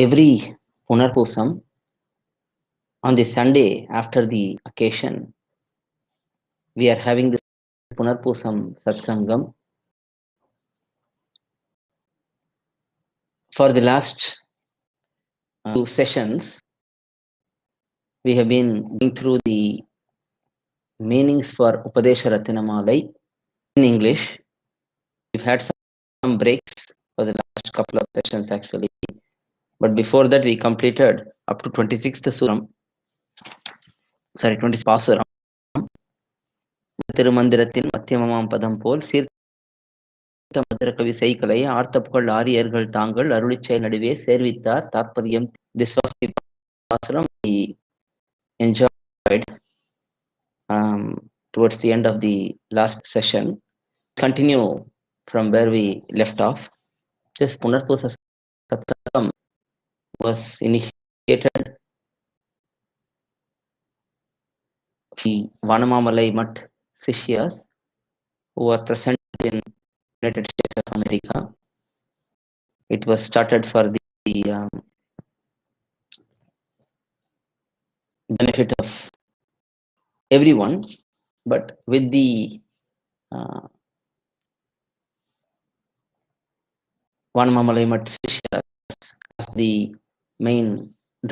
every Punarpusam on the Sunday after the occasion, we are having this Punarpusam Satsangam. For the last two sessions, we have been going through the meanings for upadhEsa raththina mAlai in English. We've had some breaks for the last couple of sessions actually, but before that we completed up to 26th Suram. 26th pAsuram. திருமந்திரத்தின் மத்தியமமாம் பதம் போல் சீர்த்த மதுரகவி செய்கலை ஆர்த்தப்புகள் ஆரியர்கள் தாங்கள் அருளிச்செயல் நடுவே சேர்வித்தார் தாற்பயம். This was the pAsuram we enjoyed towards the end of the last session. Continue from where we left off. This Punarpusa Satsangam was initiated the Vanamamallai Mutt Sishyas who are present in United States of America. It was started for the benefit of everyone, but with the Vanamamallai Mutt Sishyas as the main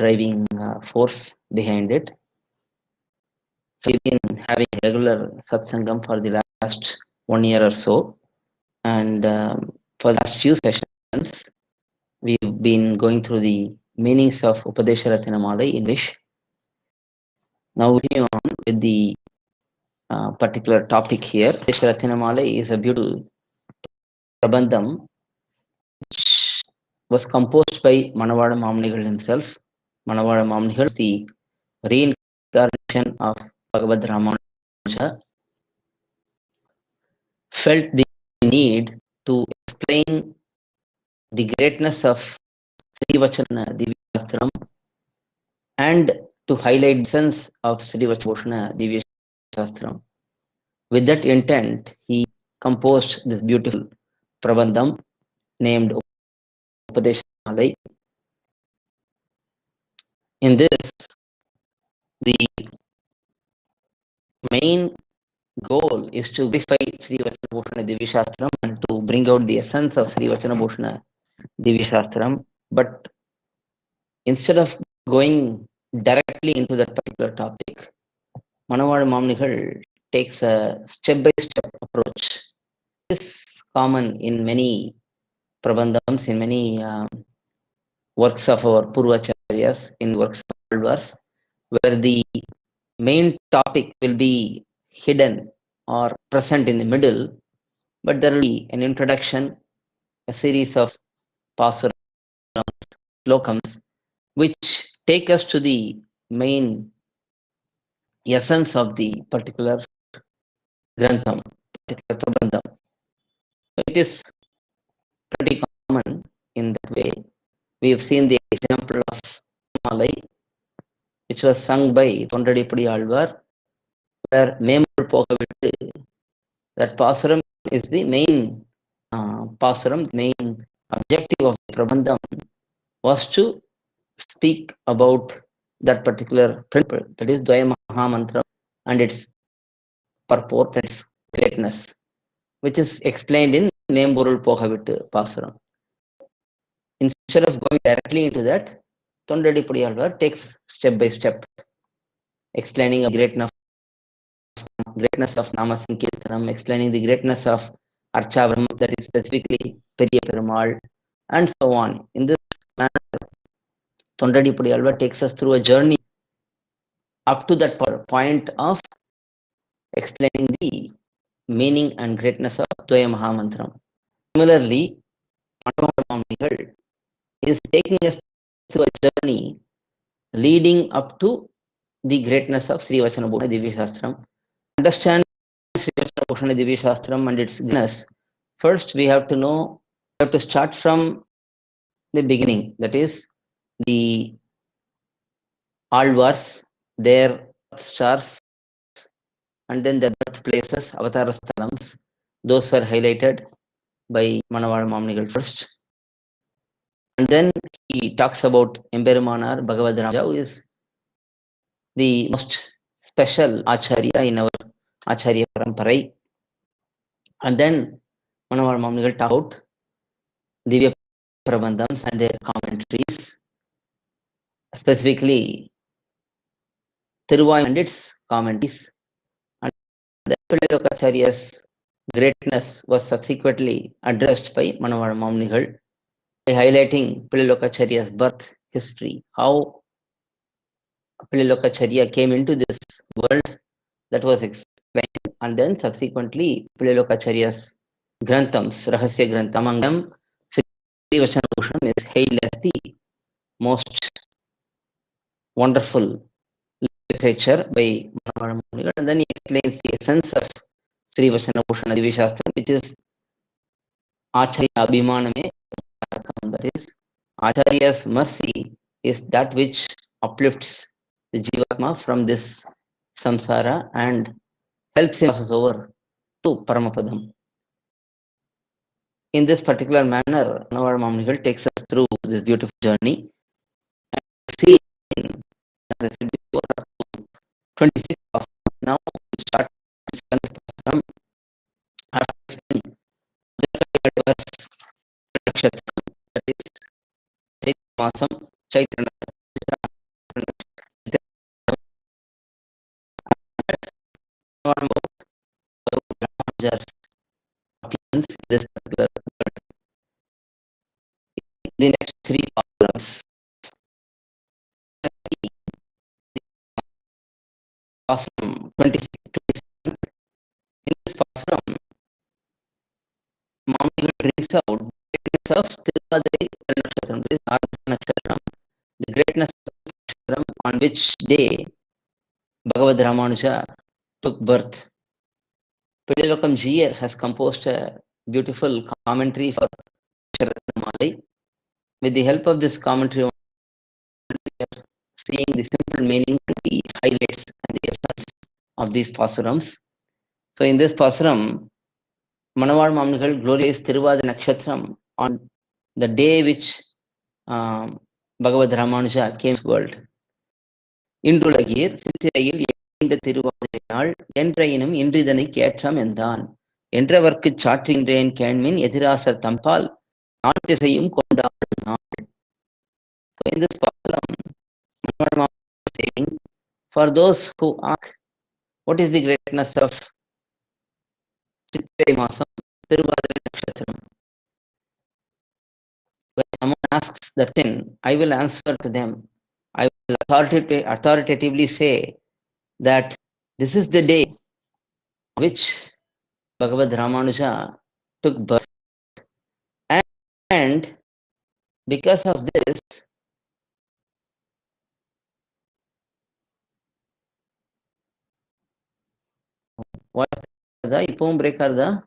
driving force behind it. So we've been having regular satsangam for the last 1 year or so, and for the last few sessions we've been going through the meanings of upadhEsa raththina mAlai English. Now we on with the particular topic here. upadhEsa raththina mAlai is a beautiful prabandham which was composed by Manavada Mamanigal himself. Manavada Mamanigal, the reincarnation of Bhagavad Ramanuja, felt the need to explain the greatness of Sri Vachana Divya Shastram and to highlight the sense of Sri Vachana Divya Shastram. With that intent, he composed this beautiful prabandham named upadhEsa mAlai. In this, the main goal is to verify Sri Vachana Bhushana Divya Shastram and to bring out the essence of Sri Vachana Bhushana Divya Shastram. But instead of going directly into that particular topic, Manavada Mamanigal takes a step-by-step approach. This is common in many prabandhams, in many works of our Purvacharyas, in works of Alvars, where the main topic will be hidden or present in the middle, but there will be an introduction, a series of pAsurams, lokams, which take us to the main essence of the particular grantham, particular prabandham. It is pretty common in that way. We have seen the example of mAlai, which was sung by Thondadipudi Alvar, where Memul Pogavitu, that pAsuram is the main pAsuram, main objective of the prabandham was to speak about that particular principle, that is Dvaya Mahamantra and its purport, its greatness, which is explained in Memburul Pogavitu pAsuram. Instead of going directly into that, Thondadipudi Alvar takes step by step, explaining the greatness of Nama Sankirtanam, explaining the greatness of Archavaram, that is specifically Periya Perumal, and so on. In this manner, Thondadipudi Alvar takes us through a journey up to that point of explaining the meaning and greatness of Dvaya Mahamantram. Similarly, Manavada Mamanigal is taking us through a journey leading up to the greatness of Sri Vachana Bhushana Divya Shastram. Understand Sri Vachana Bhushana Divya Shastram and its greatness. First, we have to know, we have to start from the beginning, that is the Alvars, their stars, and then their birthplaces, Avatara Sthalams. Those were highlighted by Manavada Mamanigal first. And then he talks about Emperumanar Bhagavad Ramanuja, who is the most special Acharya in our Acharya Paramparai. And then Manavar Mamnigal talk about Divya Prabandhams and their commentaries, specifically Tiruvai and its commentaries. And the Pillai greatness was subsequently addressed by Manavar Mamnigal by highlighting Pillai birth history, how Pillai came into this world, that was explained, and then subsequently Pillai Granthams, Rahasya Grantham, among them Sri Vachanabhushanam is hailed as the most wonderful literature by Manavada Munigal, and then he explains the essence of Sri Vachanabhushan Adivishastra, which is Acharya Abhimaname, that is, Acharya's mercy is that which uplifts the Jivatma from this samsara and helps him pass over to Paramapadam. In this particular manner, Manavada Mamnigal takes us through this beautiful journey. And see, as I said before, 26 pasaram. Now we start with 7th pasaram. After verse Nakshatram, that is Chaitra Masam, Chaitra Ramanuja's opinions in this particular the next three pasurams. Pasuram 26. In this pasuram, Mamigal brings out the greatness of Tiruvadai Nakshatram, this Ardha Nakshatram, the greatness of Nakshatram on which day Bhagavad Ramanuja took birth. Pidilokam Jiyer has composed a beautiful commentary for mAlai. With the help of this commentary, we are seeing the simple meaning and the highlights and the essence of these pasurams. So in this pasuram, Manavar Mamnigal glorifies Tiruvada Nakshatram on the day which Bhagavad Ramanuja came to the world. இன்றுலகீர் சித்திரையில் எய்ந்த திருவாதிரை நாள் என்றையினும் இன்றிதனை கேற்றம் என்றான் என்றவர்க்குச் சாற்றுகின்றேன் கேண்மின் எதிராசர் தம்பால் நான் திசையும் கொண்டாடும் நாள். So in this pasuram, saying, for those who ask, what is the greatness of Chitrai Masam, Tiruvadira Nakshatram? When someone asks that thing, I will answer to them. I will authoritatively say that this is the day which Bhagavad Ramanuja took birth, and because of this, what the ipom break the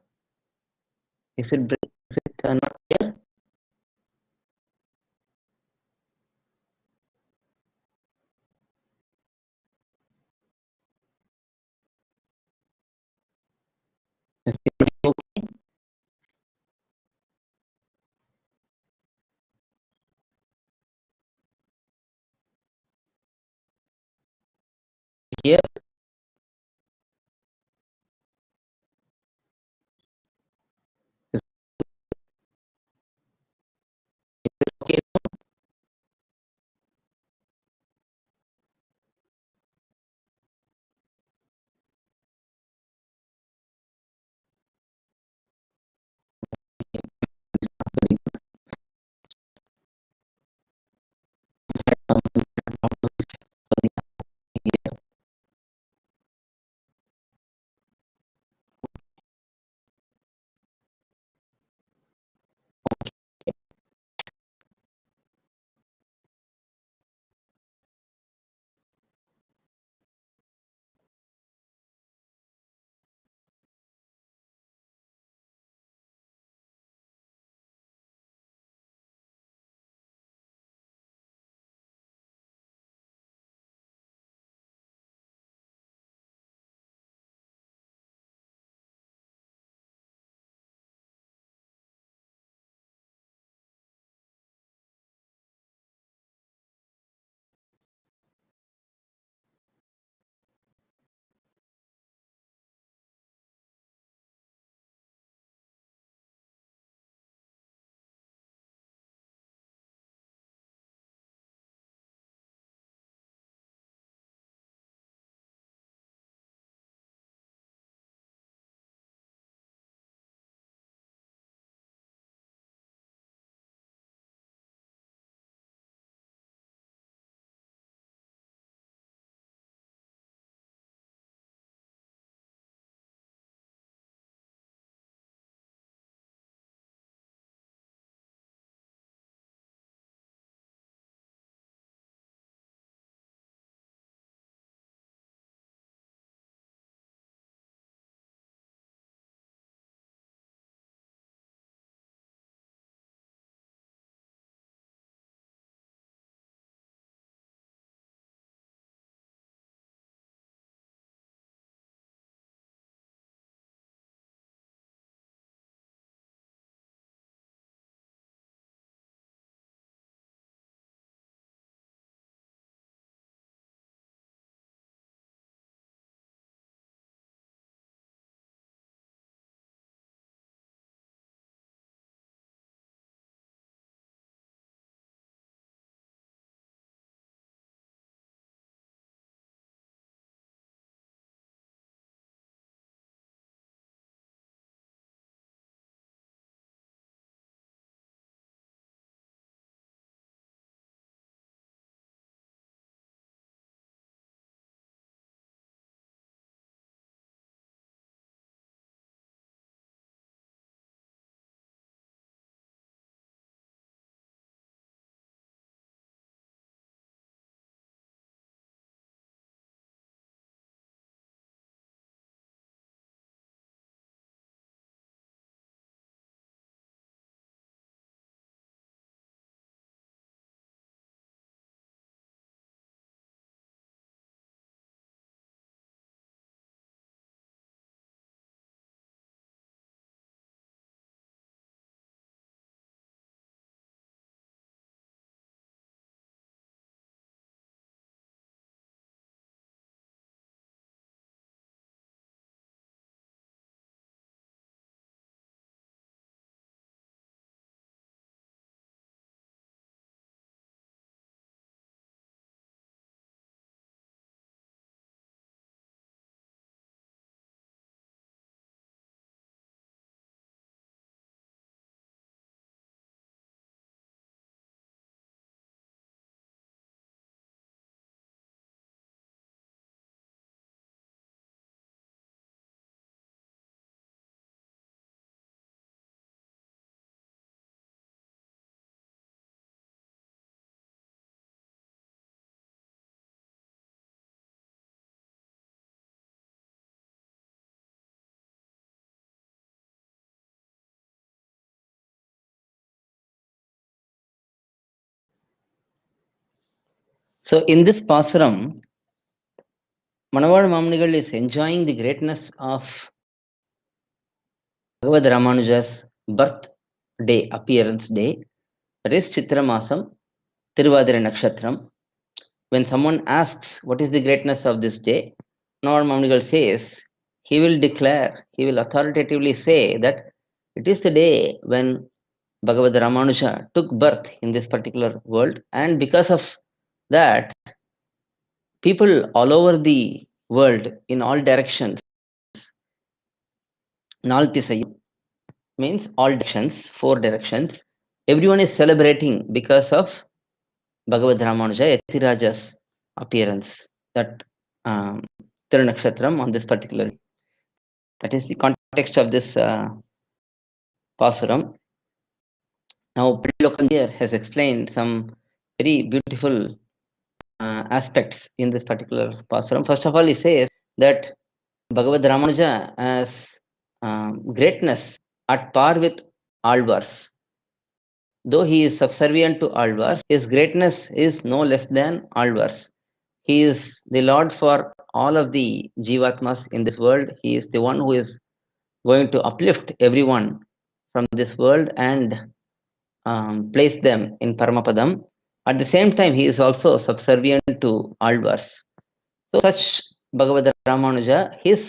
is it not clear? Is it okay? Here is it okay? So in this Pasuram, Manavad Mamnigal is enjoying the greatness of Bhagavad Ramanuja's birth day, appearance day, that is Chitra Masam, Tiruvadira Nakshatram. When someone asks what is the greatness of this day, Manavad Mamnigal says, he will authoritatively say that it is the day when Bhagavad Ramanuja took birth in this particular world, and because of that, people all over the world in all directions, Naltisayam means all directions, four directions, everyone is celebrating because of Bhagavad Ramanuja, Yatiraja's appearance, that um, Tirunakshatram on this particular. That is the context of this Pasuram. Now, Prilokam here has explained some very beautiful aspects in this particular Pasuram. First of all, he says that Bhagavad Ramanuja has greatness at par with Alvars. Though he is subservient to Alvars, his greatness is no less than Alvars. He is the Lord for all of the Jivatmas in this world. He is the one who is going to uplift everyone from this world and place them in Paramapadam. At the same time, he is also subservient to Alvars. So, such Bhagavad Ramanuja, his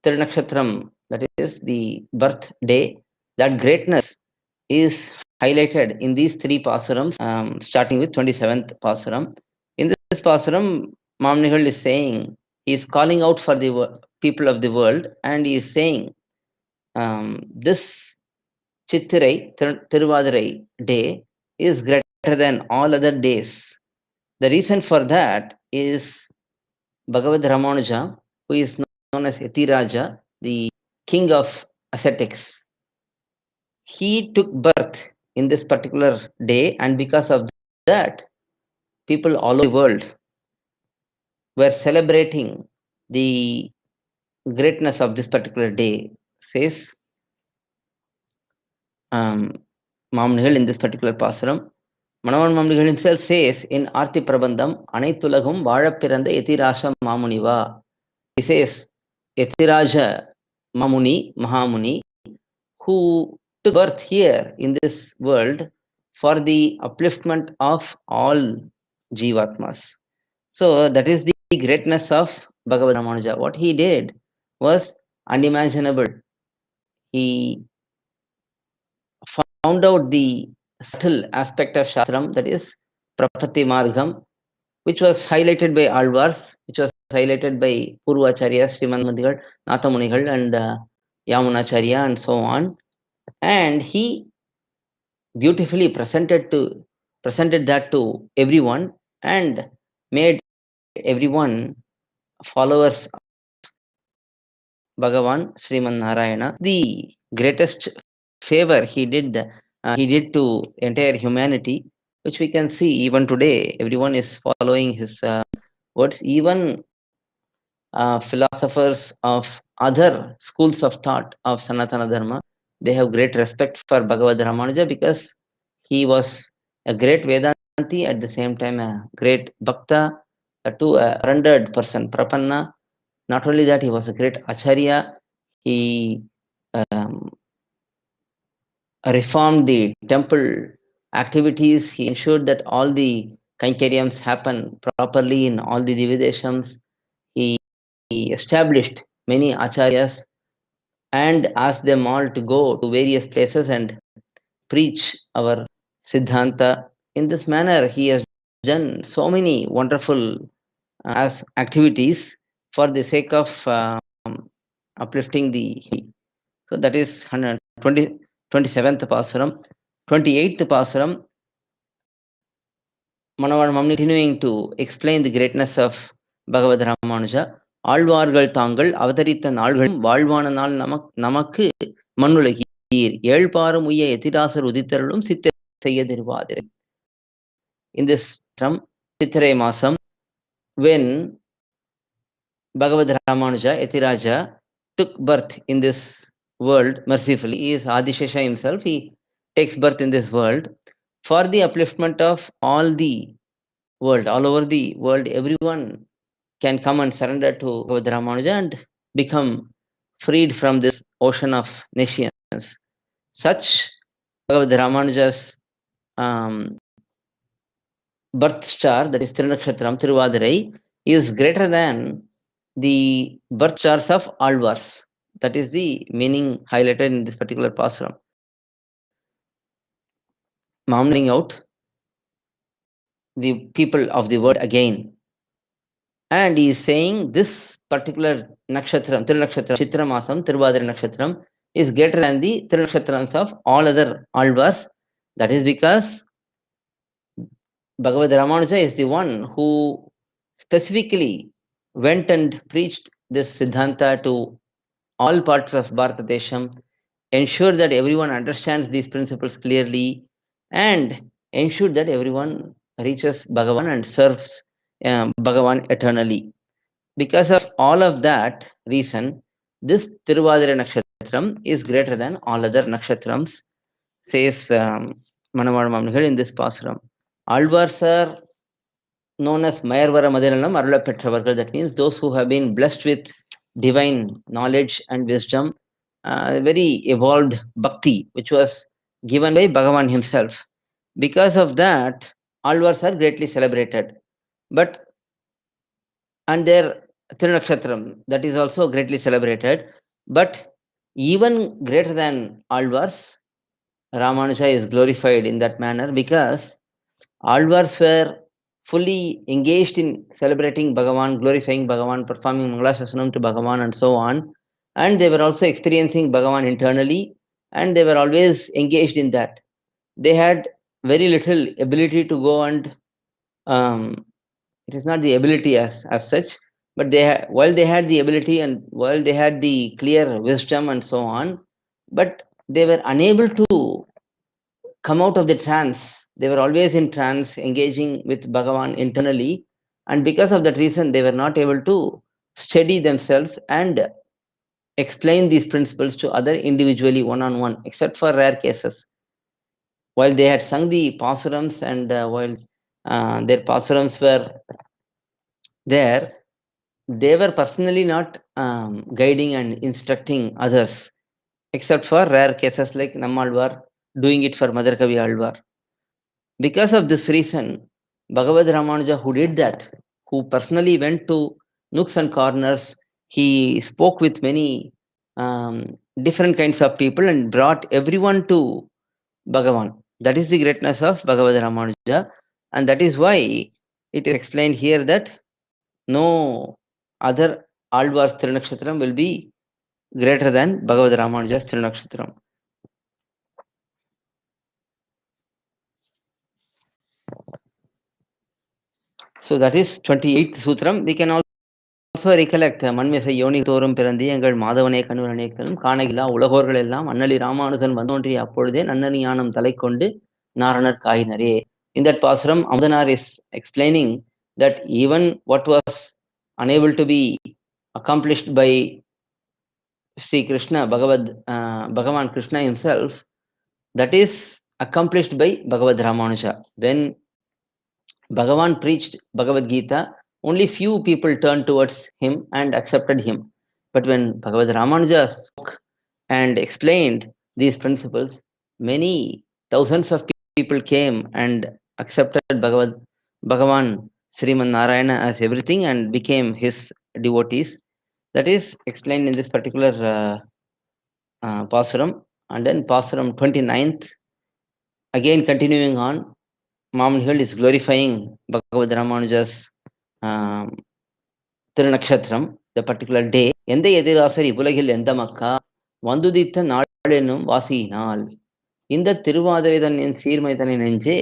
Tirunakshatram, that is the birthday, that greatness is highlighted in these three Pasurams, starting with 27th Pasuram. In this Pasuram, Mamnigal is saying, he is calling out for the people of the world, and he is saying, this Chittirai, Tiruvadirai day is greater than all other days. The reason for that is Bhagavad Ramanuja, who is known as Yatiraja, the king of ascetics. He took birth in this particular day, and because of that, people all over the world were celebrating the greatness of this particular day, says Mamnigal in this particular Pasuram. Manavan Mamnigal himself says in Arti Prabandham, Anaithulagum Vazhapiranda Yatirasha Mamuniva. He says, Yatiraja Mamuni, Mahamuni, who took birth here in this world for the upliftment of all Jivatmas. So that is the greatness of Bhagavad Ramanuja. What he did was unimaginable. He found out the subtle aspect of Shastram, that is Prapatti Margam, which was highlighted by Alvars, which was highlighted by Purvacharya, Srimad Nathamunigal, and Yamunacharya, and so on. And he beautifully presented that to everyone and made everyone followers of Bhagavan Sriman Narayana. The greatest favor he did to entire humanity, which we can see even today. Everyone is following his words. Even philosophers of other schools of thought of Sanatana Dharma, they have great respect for Bhagavad Ramanuja because he was a great Vedanti, at the same time a great Bhakta, a rendered person, Prapanna. Not only that, he was a great Acharya. He um, reformed the temple activities. He ensured that all the Kainkaryams happen properly in all the Divideshams. He established many acharyas and asked them all to go to various places and preach our Siddhanta. In this manner, he has done so many wonderful activities for the sake of uplifting the. So that is 27th Pasuram. 28th Pasuram, Manavar Mamni continuing to explain the greatness of Bhagavad Ramanuja. ஆழ்வார்கள் தாங்கள் அவதரித்த நாள்களும் வாழ்வான நாள் நமக்கு மண்ணுலகீர் ஏழ்பாரும் உய்ய எதிராசர் உதித்தருளும் சித்த செய்ய Thiruvathirai. In this term, Chitrai Masam, when Bhagavad Ramanuja, Yatiraja, took birth in this world mercifully, he is Adishesha himself, he takes birth in this world for the upliftment of all the world, all over the world, everyone can come and surrender to Bhagavad Ramanuja and become freed from this ocean of nations. Such Bhagavad Ramanuja's birth star, that is Tirunakshatram, Tiruvadirai, is greater than the birth stars of Alvars. That is the meaning highlighted in this particular pasuram. Mamning out the people of the world again. And he is saying this particular nakshatram, Tirunakshatram, Chitra Masam, Tiruvadira Nakshatram, is greater than the Tirunakshatrams of all other Alvars. That is because Bhagavad Ramanuja is the one who specifically went and preached this Siddhanta to all parts of Bharatadesham, ensure that everyone understands these principles clearly, and ensure that everyone reaches Bhagavan and serves Bhagavan eternally. Because of all of that reason, this Tiruvadira Nakshatram is greater than all other nakshatrams, says Manamada Mamnigal in this pasuram. Alvars are known as Mayarvara Madinalam Arula Petravargal. That means those who have been blessed with divine knowledge and wisdom, very evolved bhakti, which was given by Bhagavan himself. Because of that, Alvars are greatly celebrated. But and their Tirunakshatram, that is also greatly celebrated. But even greater than Alvars, Ramanuja is glorified in that manner because Alvars were fully engaged in celebrating Bhagavan, glorifying Bhagavan, performing Mangala to Bhagavan, and so on. And they were also experiencing Bhagavan internally, and they were always engaged in that. They had very little ability to go and it is not the ability as such, but while they had the ability and while they had the clear wisdom and so on, but they were unable to come out of the trance. They were always in trance, engaging with Bhagavan internally, and because of that reason, they were not able to steady themselves and explain these principles to other individually, one on one, except for rare cases. While they had sung the pAsurams and while their pAsurams were there, they were personally not guiding and instructing others, except for rare cases like Nammalvar doing it for Mother Kavi Alvar. Because of this reason, Bhagavad Ramanuja, who did that, who personally went to nooks and corners, he spoke with many different kinds of people and brought everyone to Bhagavan. That is the greatness of Bhagavad Ramanuja, and that is why it is explained here that no other Alvar's Tirunakshatram will be greater than Bhagavad Ramanuja's Tirunakshatram. So that is 28th Sutram. We can also recollect மண்மிசை யோனி தோறும் பிறந்தி எங்கள் மாதவனே கண்ணூர் அநேக்கனும் காணகிலா உலகோர்கள் எல்லாம் அண்ணலி ராமானுஜன் வந்தோன்றிய அப்பொழுதே நன்னறி ஞானம் தலை கொண்டு நாரணர் காயினரே. In that pasuram, Amadanar is explaining that even what was unable to be accomplished by Sri Krishna, Bhagavan Krishna himself, that is accomplished by Bhagavad Ramanuja. When Bhagavan preached Bhagavad Gita, only few people turned towards him and accepted him. But when Bhagavad Ramanuja spoke and explained these principles, many thousands of people came and accepted Bhagavan Sriman Narayana as everything and became his devotees. That is explained in this particular pasuram. And then pasuram 29th, again continuing on, Mamnigal is glorifying Bhagavad Ramanuja's Tirunakshatram, the particular day. எந்த எதிராசர் இவ்வுலகில் எந்த மக்கா வந்துதித்த நாளெனும் வாசியினால் இந்த திருவாதிரை தன்னின் சீர்மை தன்னை நெஞ்சே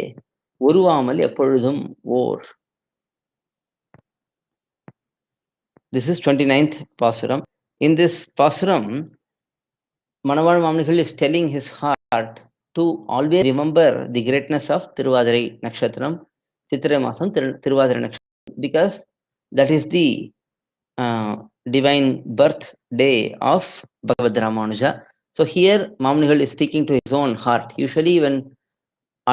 உருவாமல் எப்பொழுதும் ஓர். This is 29th Pasuram. In this Pasuram, Manawal Mamnigal is telling his heart to always remember the greatness of Tiruvadirai Nakshatram, Chitra Masam Tiruvadirai Nakshatram, because that is the divine birth day of Bhagavad Ramanuja. So here Mamnigal is speaking to his own heart. Usually when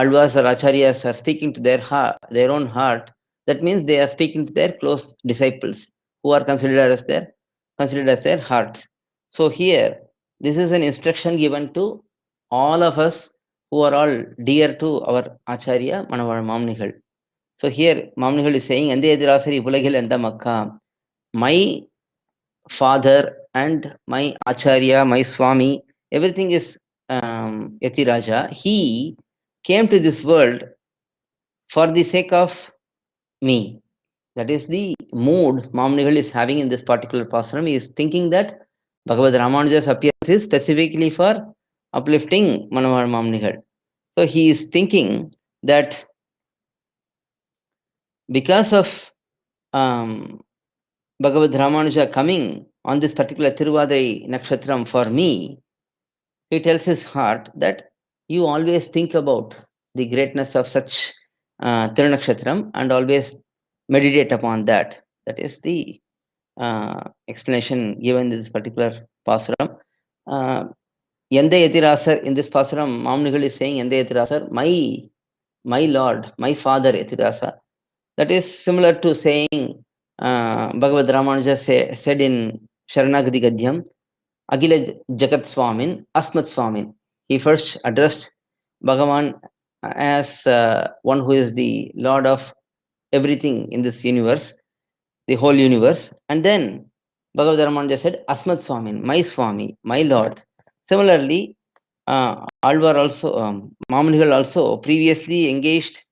Alvas or Acharyas are speaking to their own heart, That means they are speaking to their close disciples who are considered as their hearts. So here, this is an instruction given to all of us who are all dear to our Acharya, Manavar Mamnigal. So here, Mamnigal is saying, Ande Edirasari Ulagil and Makka, my father and my Acharya, my Swami, everything is Yatiraja. He came to this world for the sake of me. That is the mood Mamnigal is having in this particular pasuram. He is thinking that Bhagavad Ramanuja's appearance is specifically for uplifting Manohar Mamnigal. So he is thinking that because of Bhagavad Ramanuja coming on this particular Tiruvadai Nakshatram for me, he tells his heart that you always think about the greatness of such Tirunakshatram and always meditate upon that. That is the explanation given in this particular pasuram. Yende Yatirasar, in this pasuram, Mamnigal is saying, Yende Yatirasar, my Lord, my Father Yatirasa. That is similar to saying Bhagavad Ramanuja said in Sharanagati Gadyam, Agila Jagat Swamin, Asmat Swamin. He first addressed Bhagavan as one who is the Lord of everything in this universe, the whole universe. And then Bhagavad Ramanuja said, Asmat Swamin, my Swami, my Lord. Similarly, Alvar also, Mamanigal also previously engaged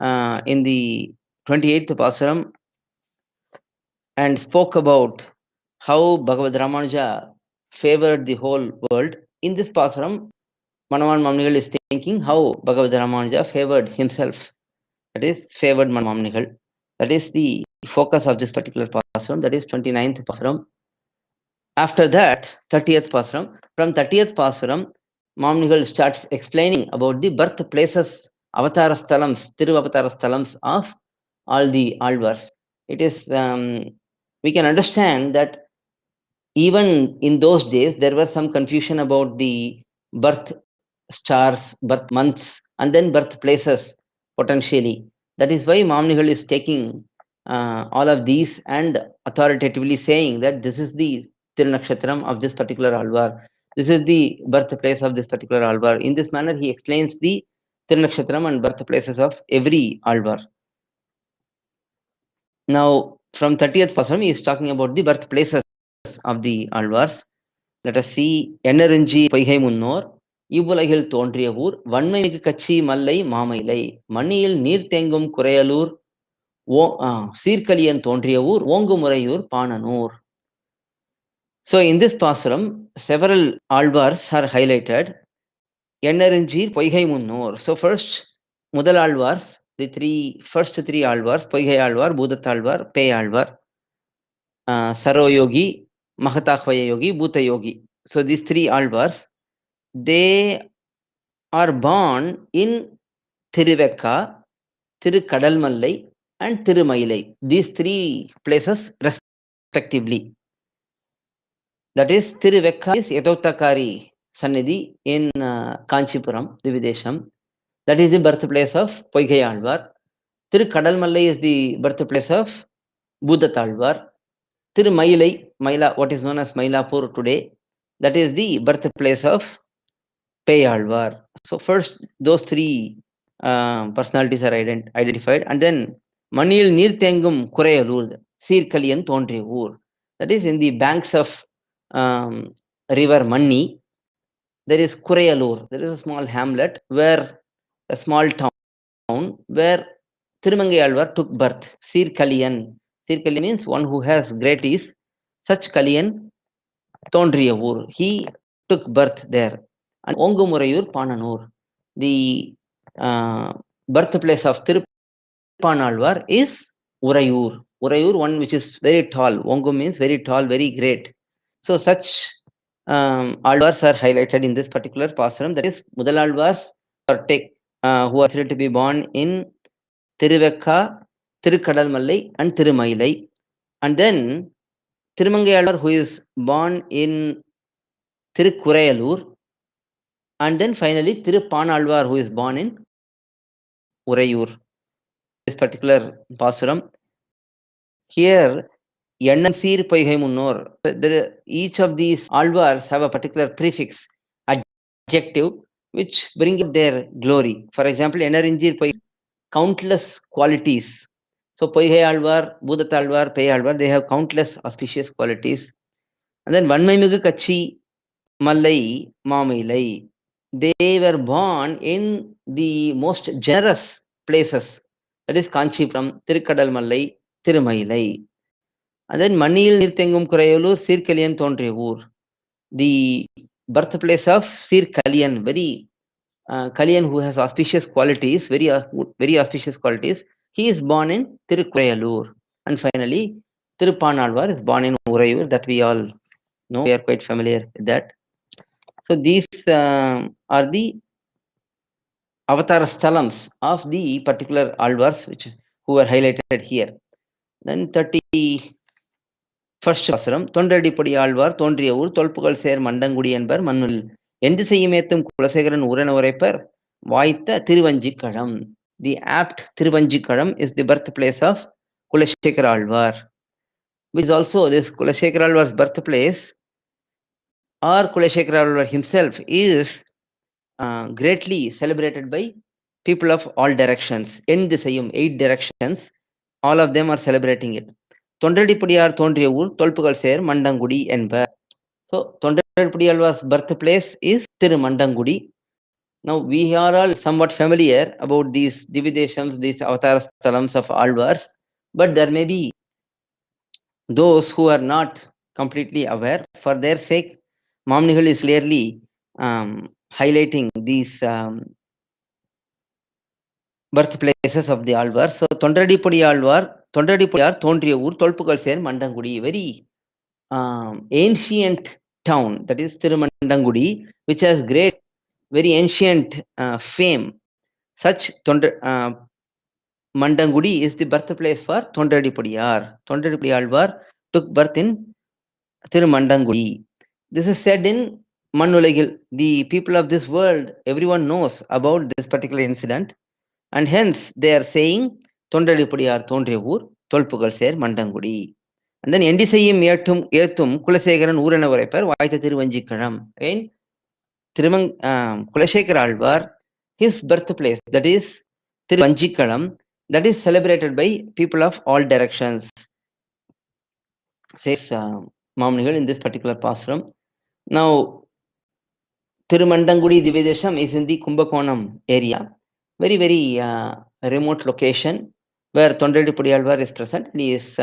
in the 28th Pasuram and spoke about how Bhagavad Ramanuja favored the whole world. In this Pasuram, Manavan Mamnigal is thinking how Bhagavad Ramanuja favored himself. That is, favored Mamnigal. That is the focus of this particular Pasuram, that is 29th Pasuram. After that, 30th Pasuram. From 30th Pasuram, Mamnigal starts explaining about the birthplaces, Avatara Stalams, Tiruvavatara Stalams of all the Alvars. It is, we can understand that even in those days, there was some confusion about the birth stars, birth months, and then birthplaces potentially. That is why Mamnigal is taking all of these and authoritatively saying that this is the Tirunakshatram of this particular Alvar. This is the birthplace of this particular Alvar. In this manner, he explains the Tirunakshatram and birthplaces of every Alvar. Now, from 30th Pasam, he is talking about the birthplaces of the Alvars. Let us see. Ennarinji Poigai Munnor, இவ்வுலகில் தோன்றிய ஊர் வன்மைமிகு கச்சி மல்லை மாமயிலை மண்ணியில் நீர் தேங்கும் குறையலூர் சீர்கலியன் தோன்றிய ஊர் ஓங்குமுறையூர் பாணனூர். So in this pasuram, several alvars are highlighted. Ennarinjir Poigai Munnor. So first, முதல் Alvars, the first three Alvars, பொய்கை ஆழ்வார், பூதத்தாழ்வார், பேய் ஆழ்வார், சரோயோகி, மகதாஹ்வய யோகி, பூத யோகி. So these three alvars, they are born in Tiruvekka, Tirukadalmallai and Tirumailai. These three places respectively. That is, Tiruvekka is Yatottakari Sannidhi in Kanchipuram, Dividesham. That is the birthplace of Poigai Alvar. Tirukadalmallai is the birthplace of Bhudatalvar. Tirumailai, what is known as Mailapur today, that is the birthplace of Payalvar. So first, those three personalities are identified, and then Manil Nirthengum Kurayalur, Sirkaliyan Tondri Ur. That is in the banks of river Manni. There is Kurayalur. There is a small hamlet where a small town where Tirumangayalvar took birth. Sirkaliyan. Sirkaliyan means one who has great ease. Such Kaliyan Tondriya Ur. He took birth there. And Ongumurayur Pananur, the birthplace of Tirupanalvar, is Urayur. Urayur, one which is very tall. Ongum means very tall, very great. So such alvars are highlighted in this particular pasuram. That is, Mudal alvars who are said to be born in Tiruvekka, Tirukadalmallai and Tirumailai. And then Tirumangayalvar, who is born in Tirukurayalur, and then finally Tirupanalvar, who is born in Urayur. this particular pasuram. Here, எண்ணம் சீர் பொய்கை முன்னோர். Each of these alvars have a particular prefix, adjective, which bring up their glory. For example, எண்ணறிஞ்சீர் பொய், countless qualities. So, Poigai Alvar, Bhoothathalvar, Peyalvar, they have countless auspicious qualities. And then வன்மைமிகு கச்சி, மல்லை, மாமயிலை. They were born in the most generous places. That is Kanchipuram, Tirukadal Mallai, Tirumayilai. And then மண்ணியில் நீர்த்தெங்கும் Kuraiyalur சீர்கலியன் தோன்றிய ஊர். The birthplace of Sir Kaliyan, very Kaliyan who has auspicious qualities, very auspicious qualities. He is born in Tirukurayalur. And finally, Tirupanalvar is born in Urayur, that we all know. We are quite familiar with that. So these are the Avatara Sthalams of the particular Alvars who are highlighted here. Then 31st Pasuram, தொண்டடிப்படி Alvar தோன்றிய ஊர் தொல்புகழ் சேர் மண்டங்குடி என்பர் மண்ணுள் எந்து செய்யுமேத்தும் குலசேகரன் ஊரென உரைப்பர் வாய்த்த திருவஞ்சிக்கழம். The apt Tiruvanjikalam is the birthplace of Kulashekara Alvar, which is also this Kulashekara Alvar's birthplace, or Kulashekara Alvar himself is greatly celebrated by people of all directions. In the same 8 directions, all of them are celebrating it. தொண்டடிப்படியார் தோன்றிய ஊர் தொல்புகழ் சேர் மண்டங்குடி என்பர். So, தொண்டடிப்படியார்'s birthplace is Tirumandangudi. Now, we are all somewhat familiar about these Divideshams, these Avatara Sthalams of Alvars, but there may be those who are not completely aware. For their sake, Mamnigal is clearly highlighting these birthplaces of the Alvars. So, தொண்டடிப்படியார் தோன்றிய ஊர் தொல்புகழ் சேர் மண்டங்குடி, very ancient town, that is Tirumandangudi, which has great, very ancient fame. Such Mandangudi is the birthplace for Tondadipudiyar. Tondadipudiyalvar took birth in Tirumandangudi. This is said in Mannulagil. The people of this world, everyone knows about this particular incident, and hence they are saying Tondadipudiyar தோன்றிய ஊர் தொல்புகழ் சேர் மண்டங்குடி. And then எண்டி செய்யும் ஏத்தும் குலசேகரன் ஊரென உரைப்பர் வாய்த்த திருவஞ்சிக்கழம். Again, Kulashekara Alvar, his birthplace, that is Tiruvanjikalam, that is celebrated by people of all directions, says Mamnigal in this particular pasuram. Now, Tirumandangudi Dividesham is in the Kumbakonam area, very, very remote location where Tondadipudiyalvar is present. He is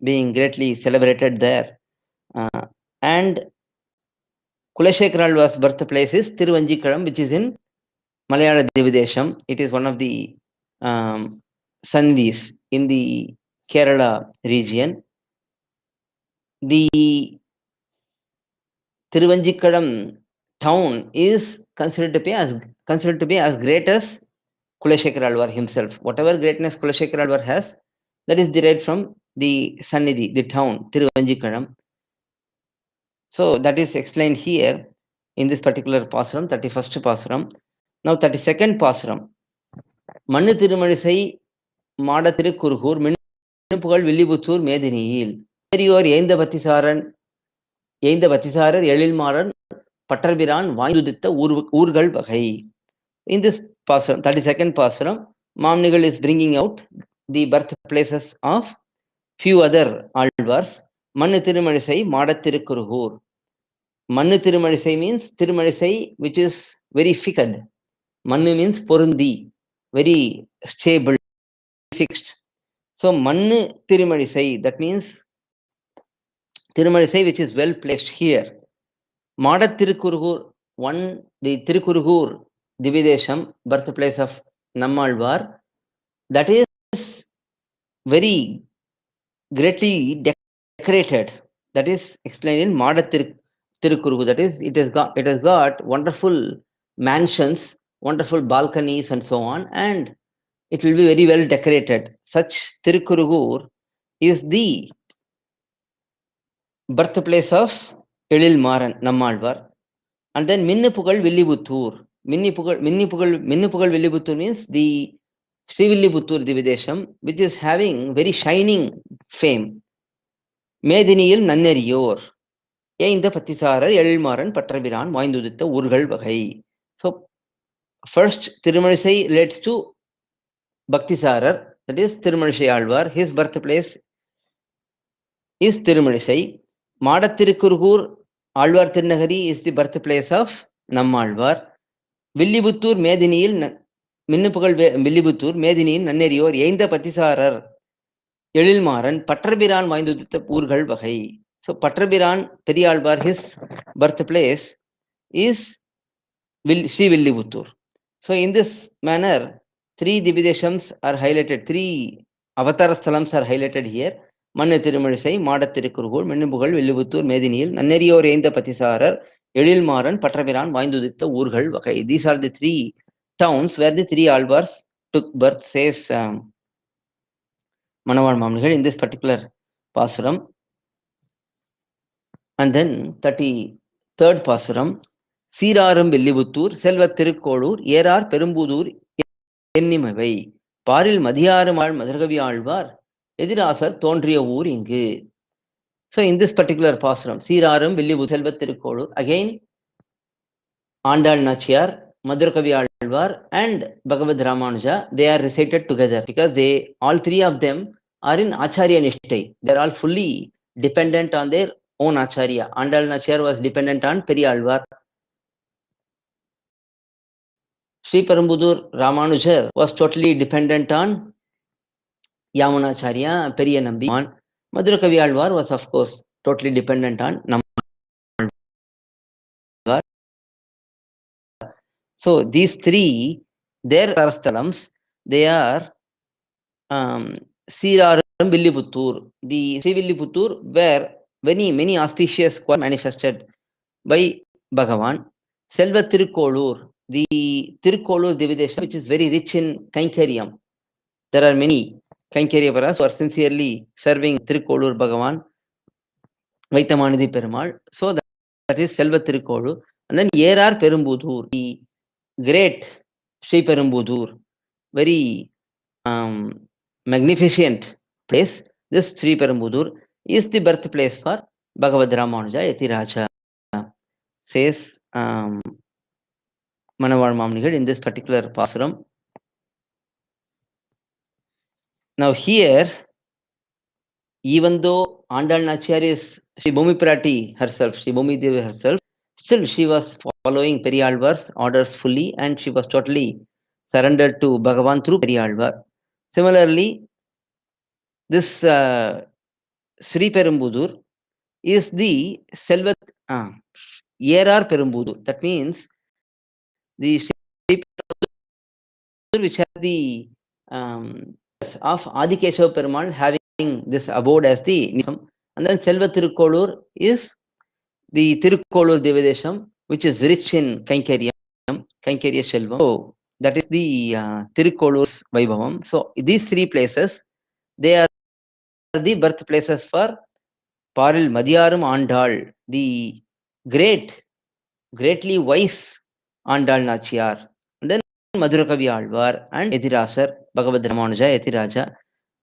being greatly celebrated there. And Kulashekara Alvar's birthplace is Tiruvanjikalam, which is in Malayala Dividesham. It is one of the Sandhis in the Kerala region. The Tiruvanjikalam town is considered to be as great as Kulashekara Alvar himself. Whatever greatness Kulashekara Alvar has, that is derived from the Sannidhi, the town, Tiruvanjikalam. So that is explained here in this particular pasuram, 31st pasuram. Now 32nd pasuram. மண்ணு திருமழிசை மாட திருக்குறுகூர் மின்னுப்புகழ் வில்லிபுத்தூர் மேதினியில் பெரியோர் ஏய்ந்த பத்திசாரர் எழில்மாறன் பட்டர்பிரான் வாய்ந்துதித்த ஊர்கள் வகை. In this pasuram, 32nd pasuram, Mamnigal is bringing out the birthplaces of few other Alvars. மண்ணு திருமழிசை மாட திருக்குறுகூர். மண்ணு Thirumazhisai means Thirumazhisai which is very fixed. Mannu means பொருந்தி, very stable, fixed. So Mannu Tirumalizai, that means Tirumalizai which is well placed here. Mada Tirukurugur, the Tirukurugur Dividesham, birthplace of Nammalvar, that is very greatly decorated. That is explained in Mada Tirukurugur. That is, it has got wonderful mansions, wonderful balconies and so on, and it will be very well decorated. Such Tirukurugur is the birthplace of Elil Maran Nammalvar. And then Minnipugal Villibuttur. Minnipugal Villibuttur means the Srivilliputtur Dividesham, which is having very shining fame. Mediniyil Nanneriyor, Yainda Patisarar, Elmaran, Patraviran, Vaindudita, Urgal Vagai. So, first Tirumanisai relates to Bhaktisarar, that is Tirumanisai Alvar. His birthplace is Tirumanisai. Madattirukurgur Alvar Tirunagari is the birthplace of Nammalvar. Villibuttur Mediniyil Minnupugal Villibuttur Mediniyil Nanneriyor, Yainda Patisarar, Elilmaran, Patrabiran Vaindudita Urgal Vagai. So Patrabiran Periyalvar, his birthplace is Sri Villibuttur. So in this manner, three Divideshams are highlighted, three Avatar Sthalams are highlighted here. Mannu Tirumalisai, Madattirukurgur, Minnupugal, Villibuttur, Mediniyil, Nanneriyor Yainda Patisarar, Elilmaran, Patrabiran, Vaindudita Urgal Vagai. These are the three towns where the three Alvars took birth, says Manavar Mamnigal in this particular Pasuram. And then 33rd Pasuram, Siraram Villibuttur, Selva Tirukkolur, Yerar Perumbudur, Ennimavai, Paril Madhiyarumal Madargavi Alvar, Edirasar Tondriya Oor Ingu. So in this particular Pasuram, Siraram Villibuttur, Selva Tirukkolur, again Andal Nachiyar, Madhurakavi Alvar, and Bhagavad Ramanuja, they are recited together because they, all three of them, are in Acharya Nishtai. They are all fully dependent on their own Acharya. Andal Nachiyar was dependent on Periyalvar. Sri Parambudur Ramanuja was totally dependent on Yamunacharya, Periyanambi. Madhurakavi Alvar was, of course, totally dependent on Nammalvar. So these three, their Sarasthalams, they are Siraram Villibuttur. The Sri Villibuttur were many auspicious qualities manifested by Bhagavan. Selva Tirukkolur, the Tirukkolur Dividesham, which is very rich in Kainkaryam. There are many Kainkaryaparas who are sincerely serving Tirukkolur Bhagavan, Vaitamanidhi Perumal. So that is Selva Tirukkolur. And then Yerar Perumbudur, the great Sri Perumbudur, very magnificent place. This Sri Perumbudur is the birthplace for Bhagavad Ramanuja Yatiraja, says Manavar Mamnigal in this particular Pasuram. Now here, even though Andal Nachiyar is Sri Bhumi Pirati herself, Sri Bhumi Devi herself, still she was following Periyalvar's orders fully and she was totally surrendered to Bhagavan through Periyalvar. Similarly, this Sri Perumbudur is the Selvat Yerar Perumbudur. That means the Sri Perumbudur, which has the of Adikeshava Perumal having this abode as the Nisam. And then Selva Tirukkolur is the Tirukkolur Devadesham, which is rich in Kainkarya Selvam. So that is the Tirukkolur's Vaibhavam. So these three places, they are the birthplaces for Paril Madhiyarum Andal, the greatly wise Andal Nachiyar. And then Madhurakavi Alvar and Yatirasar, Bhagavad Ramanuja, Yatiraja.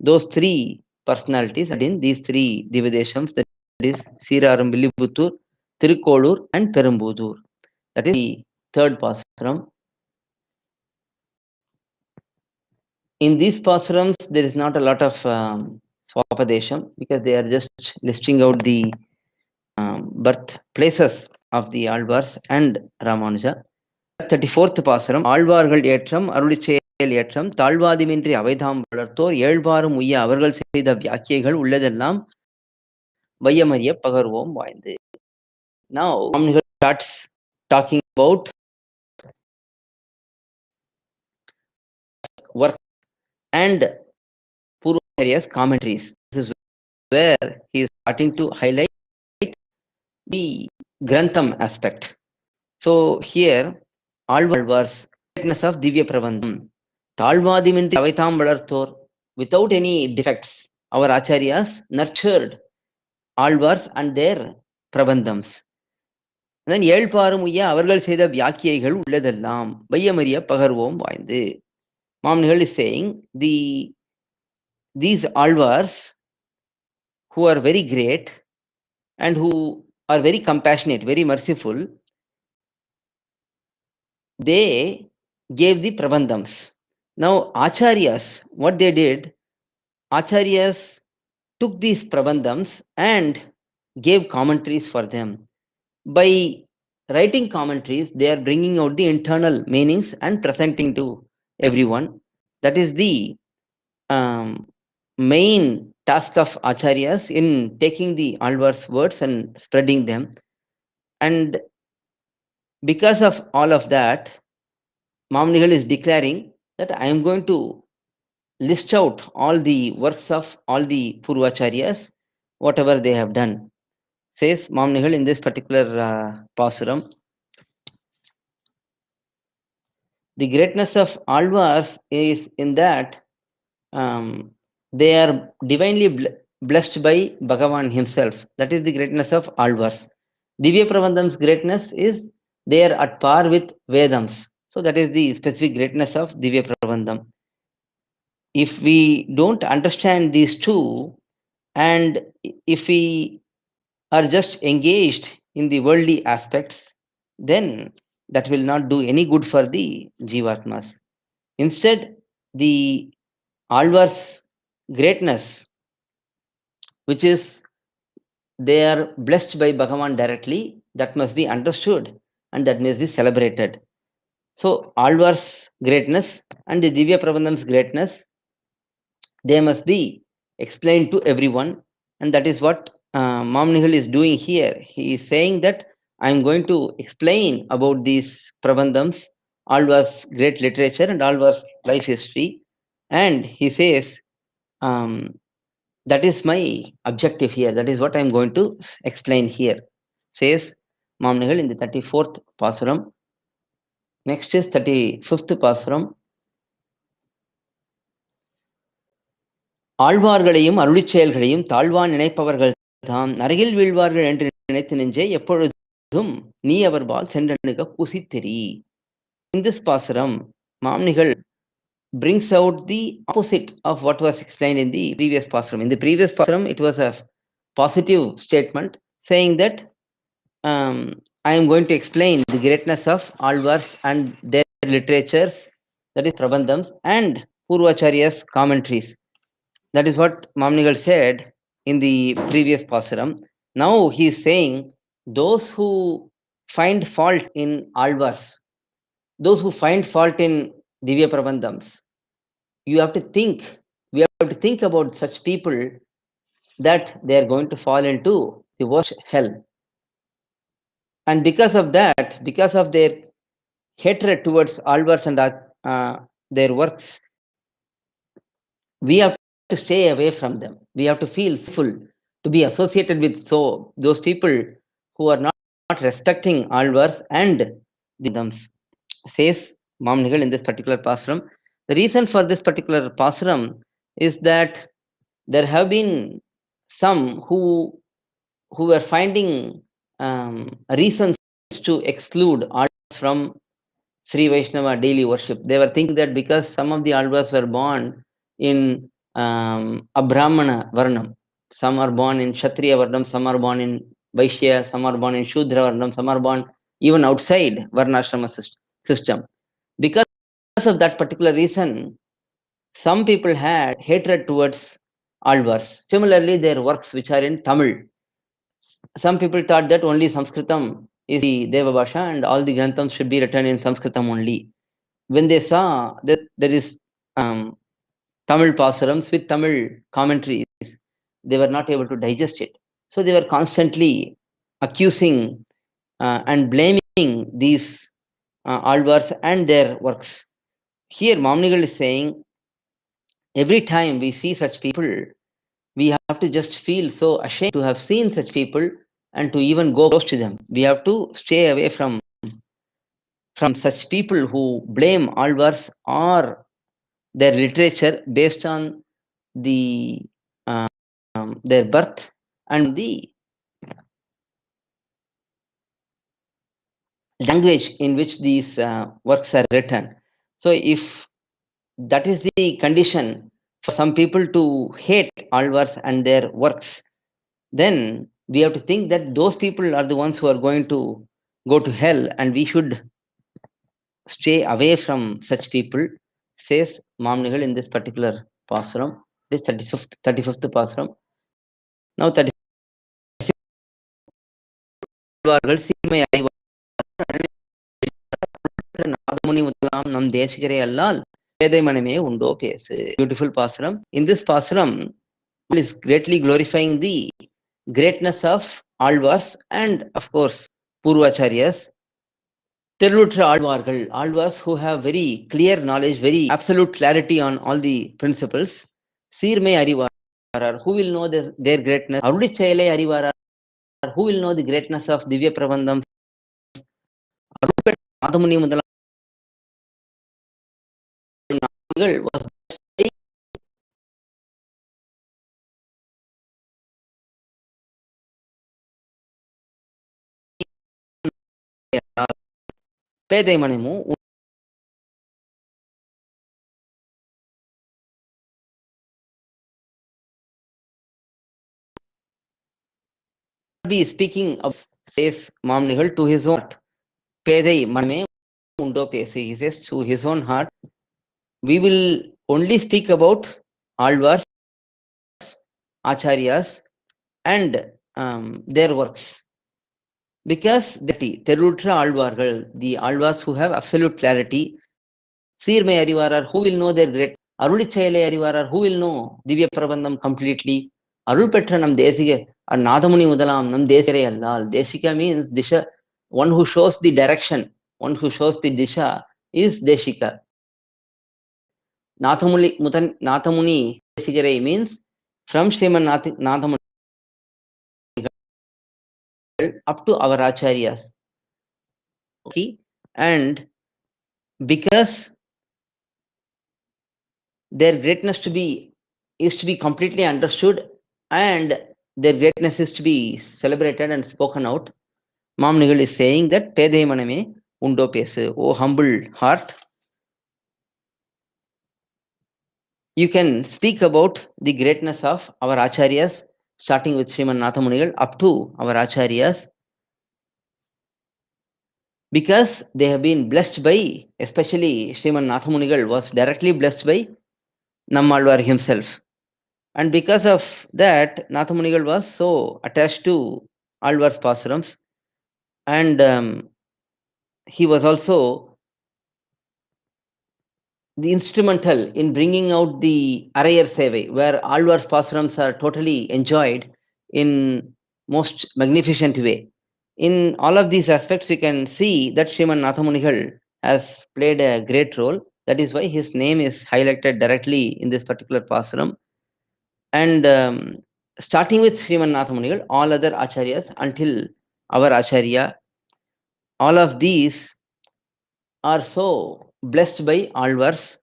Those three personalities are in these three Divideshams, that is Siraram Villibuttur, Tirukkolur and Perumbudur. That is the third Pasuram. In these Pasurams, there is not a lot of Swapadesham because they are just listing out the birthplaces of the Alvars and Ramanuja. 34th Pasuram, Alvargal Yetram, Arulichel Yetram, Talvadimintri Avaidham Valarthor, Yelvarum Uya, Avargal Seda Vyakyegal, Ulladellam, Vayamariya Pagarvom Vainde. Now, Mamnigal starts talking about work and Purvacharya's commentaries. This is where he is starting to highlight the Grantham aspect. So here, Alvar's greatness of Divya Prabandham, Talvadimintri Avaitam Valarthor, without any defects, our Acharyas nurtured Alvars and their Prabandhams. And then Yelparum Uya, Avargal Seda Vyakyegal Ulladallam, Vayamariya Pagarvom Vainde. Mamnigal is saying these alvars who are very great and who are very compassionate, very merciful, they gave the prabandhams. Now, acharyas, what they did, acharyas took these prabandhams and gave commentaries for them. By writing commentaries, they are bringing out the internal meanings and presenting to everyone. That is the main task of acharyas in taking the alvar's words and spreading them. And because of all of that, Mamnigal is declaring that I am going to list out all the works of all the Purvacharyas, whatever they have done. Says Mamnigal in this particular pasuram. The greatness of Alvars is in that they are divinely blessed by Bhagavan himself. That is the greatness of Alvars. Divya Prabandham's greatness is they are at par with Vedams. So that is the specific greatness of Divya Prabandham. If we don't understand these two, and if we are just engaged in the worldly aspects, then that will not do any good for the Jivatmas. Instead, the Alvar's greatness, which is they are blessed by Bhagavan directly, that must be understood and that must be celebrated. So, Alvar's greatness and the Divya Prabandham's greatness, they must be explained to everyone, and that is what Mamnihal is doing here. He is saying that I am going to explain about these Prabandhams, Alvar's great literature and Alvar's life history, and he says, um, that is my objective here. That is what I am going to explain here. Says Mamnigal in the 34th Pasuram. Next is 35th Pasuram. ஆழ்வார்களையும் அருளிச் செயல்களையும் தாழ்வான் நினைப்பவர்கள் தாம் நரகில் வீழ்வார்கள் என்று நினைத்து நெஞ்சே எப்பொழுதும் நீ அவர்பால் சென்றணுக புசித்தெறி. In this Pasuram, Mamnigal brings out the opposite of what was explained in the previous Pasuram. In the previous Pasuram, it was a positive statement saying that I am going to explain the greatness of Alvars and their literatures, that is Prabandhams, and Purvacharya's commentaries. That is what Mamnigal said in the previous Pasuram. Now he is saying those who find fault in Alvars, those who find fault in Divya Prabandhams, you have to think, we have to think about such people that they are going to fall into the worst hell. And because of that, because of their hatred towards Alvars and their works, we have to stay away from them. We have to feel sinful to be associated with those people who are not respecting Alvars and the Dams. Says Mamnigal in this particular Pasuram. The reason for this particular Pasuram is that there have been some who were finding reasons to exclude Alvars from Sri Vaishnava daily worship. They were thinking that because some of the Alvars were born in a Brahmana Varnam, some are born in Kshatriya Varnam, some are born in Vaishya, some are born in Shudra Varnam, some are born even outside Varnashrama system. Because of that particular reason, some people had hatred towards Alvars. Similarly, their works which are in Tamil, some people thought that only Sanskritam is the Deva Bhasha and all the Granthams should be written in Sanskritam only. When they saw that there is Tamil Pasurams with Tamil commentaries, they were not able to digest it. So they were constantly accusing and blaming these Alvars and their works. Here, Mamnigal is saying, every time we see such people, we have to just feel so ashamed to have seen such people and to even go close to them. We have to stay away from such people who blame Alvars or their literature based on the their birth and the language in which these works are written. So if that is the condition for some people to hate Alvars and their works, then we have to think that those people are the ones who are going to go to hell, and we should stay away from such people, says Mamnigal in this particular pasuram, this 35th pasuram. Now 36 சீர்மை Nathamuni முதலாம் நம் தேசிகரே அல்லால் பேதை மனமே உண்டோ பேசு. Beautiful pasuram. In this pasuram is greatly glorifying the greatness of Alvars and of course Purvacharyas. Terulutra Alvargal, Alvars who have very clear knowledge, very absolute clarity on all the principles. Sirmai Arivarar, who will know their greatness. Arudichayale Arivarar, who will know the greatness of Divya Prabandham. Adamuni Mudalam was பேதை மனமு be speaking of, says Mamnigal, to his own heart. பேதை மனமே உண்டோ பேசு. He says to his own heart, we will only speak about Alvars, Acharyas and their works. Because Terulutra Alvargal, the Alvars who have absolute clarity, Sirmai Arivarar, who will know their great, Arudichayale Arivarar, who will know Divya Prabandham completely, Arul Petra Nam Desika, and Nadamuni Mudalam Nam Desire Allal. Desika means Disha, one who shows the direction, one who shows the Disha is Deshika. Nathamuni Desikare means from Sriman Nathamuni up to our Acharyas. Okay? And because their greatness is to be completely understood and their greatness is to be celebrated and spoken out, Mamnigal is saying that Pedai Maname Undo Pesu, O humble heart, you can speak about the greatness of our Acharyas, starting with Sriman Nathamunigal up to our Acharyas, because they have been blessed by, especially Sriman Nathamunigal was directly blessed by Nammalvar himself. And because of that, Nathamunigal was so attached to Alvar's Pasurams, and he was also the instrumental in bringing out the Arayar Sevai, where Alvar's Pasurams are totally enjoyed in most magnificent way. In all of these aspects, we can see that Sriman Nathamunigal has played a great role. That is why his name is highlighted directly in this particular Pasuram. And starting with Sriman Nathamunigal, all other Acharyas until our Acharya, all of these are so blessed by Alvars.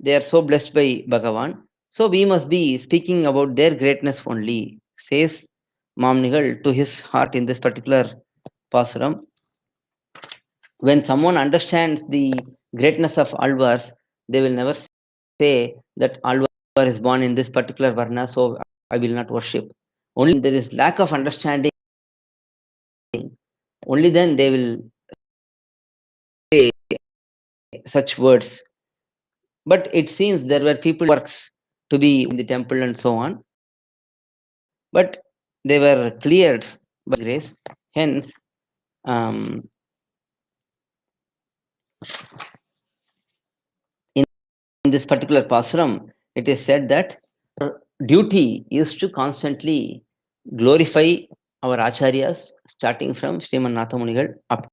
They are so blessed by Bhagavan. So we must be speaking about their greatness only, says Mamnigal to his heart in this particular Pasuram. When someone understands the greatness of Alvars, they will never say that Alvar is born in this particular Varna, so I will not worship. Only there is lack of understanding, only then they will say such words. But it seems there were people works to be in the temple and so on, but they were cleared by grace. Hence, in this particular Pasuram, it is said that our duty is to constantly glorify our Acharyas, starting from Sriman Nathamunigal up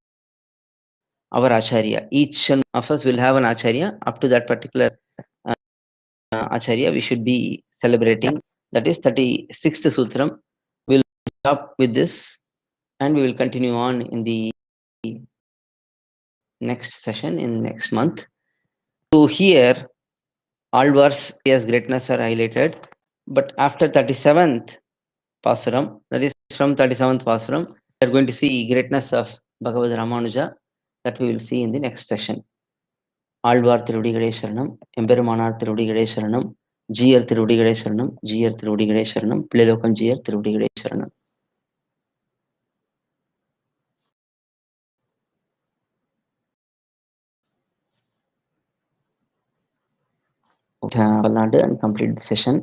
our Acharya. Each of us will have an Acharya. Up to that particular Acharya, we should be celebrating. That is 36th Sutram. We'll stop with this and we will continue on in the next session in next month. So here, Alvar's greatness are highlighted, but after 37th Pasuram, that is from 37th Pasuram, we are going to see greatness of Bhagavad Ramanuja, that we will see in the next session. Alvar திருவடிகளே சரணம், எம்பெருமானார் திருவடிகளே சரணம், ஜீயர் திருவடிகளே சரணம், ஜீயர் திருவடிகளே சரணம், பிள்ளைலோகம் ஜீயர் திருவடிகளே சரணம். பல்லாண்டு and complete the session.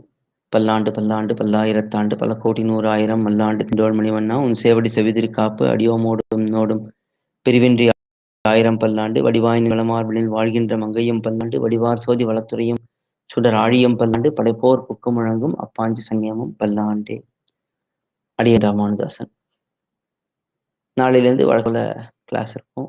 பல்லாண்டு பல்லாண்டு பல்லாயிரத்தாண்டு பல கோடி நூறாயிரம் மல்லாண்டு திண்டோள் மணிவண்ணா உன் சேவடி செவிதிரு காப்பு அடியோமோடும் நோடும் பிரிவின்றி ஆயிரம் பல்லாண்டு வடிவாய் நிலமார்பினில் வாழ்கின்ற மங்கையும் பல்லாண்டு வடிவார் சோதி வளத்துறையும் சுடர் ஆழியம் பல்லாண்டு படைப்போர் புக்கு முழங்கும் அப்பாஞ்சி சங்கியமும் பல்லாண்டே. அடிய ராமானுதாசன். நாளையிலேருந்து வழக்குள்ள கிளாஸ் இருக்கும்.